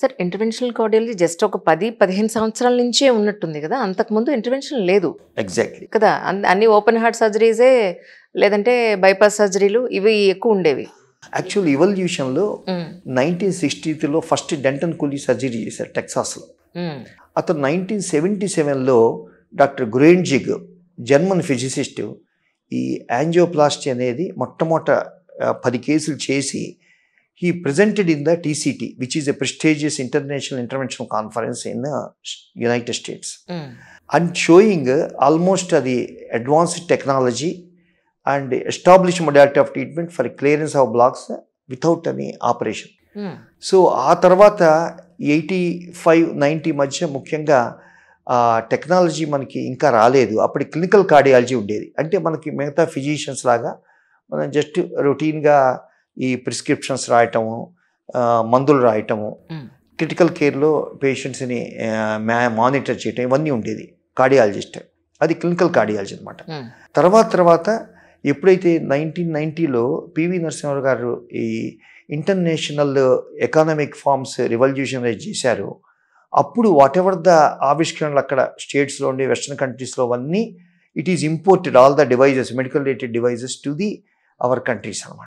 Sir interventional cardiology just ఒక 10-15 సంవత్సరాల నుంచే ఉన్నట్టుంది కదా, అంతకుముందు ఇంటర్వెన్షన్ లేదు ఎగ్జాక్ట్లీ కదా. అన్ని ఓపెన్ హార్ట్ సర్జరీసే, లేదంటే బైపాస్ సర్జరీలు ఇవి ఎక్కువ ఉండేవి. యాక్చువల్ ఇవల్యూషన్లో 1960లో ఫస్ట్ డెంటన్ కూలీ సర్జరీ చేశారు టెక్సాస్లో. అతను 1977లో డాక్టర్ గ్రోయిన్జిగ్ జర్మన్ ఫిజిసిస్ట్ ఈ యాంజియోప్లాస్టీ అనేది మొట్టమొదట 10 కేసులు చేసి he presented in the TCT, which is a prestigious international interventional conference in the United States, and showing almost the advanced technology and established modality of treatment for clearance of blocks without any operation. So ఆ తర్వాత 85-90 మధ్య ముఖ్యంగా technology మనకి ఇంకా రాలేదు. అప్పుడు clinical cardiology ఉండేది. అంటే మనకి మిగతా ఫిజిషియన్స్ లాగా మనం జస్ట్ రొటీన్గా ఈ ప్రిస్క్రిప్షన్స్ రాయటము, మందులు రాయటము, క్రిటికల్ కేర్లో పేషెంట్స్ని మానిటర్ చేయటం, ఇవన్నీ ఉండేది కార్డియాలజిస్ట్. అది క్లినికల్ కార్డియాలజీ అనమాట. తర్వాత ఎప్పుడైతే 1990లో పివి నరసింహారావు గారు ఈ ఇంటర్నేషనల్ ఎకనామిక్ ఫార్మ్స్ రివల్యూషనైజ్ చేశారు, అప్పుడు వాట్ ఎవర్ ద ఆవిష్కరణలు అక్కడ స్టేట్స్లో ఉండే వెస్టర్న్ కంట్రీస్లో అవన్నీ it is imported, all the devices, medical related devices to the our countries అనమాట.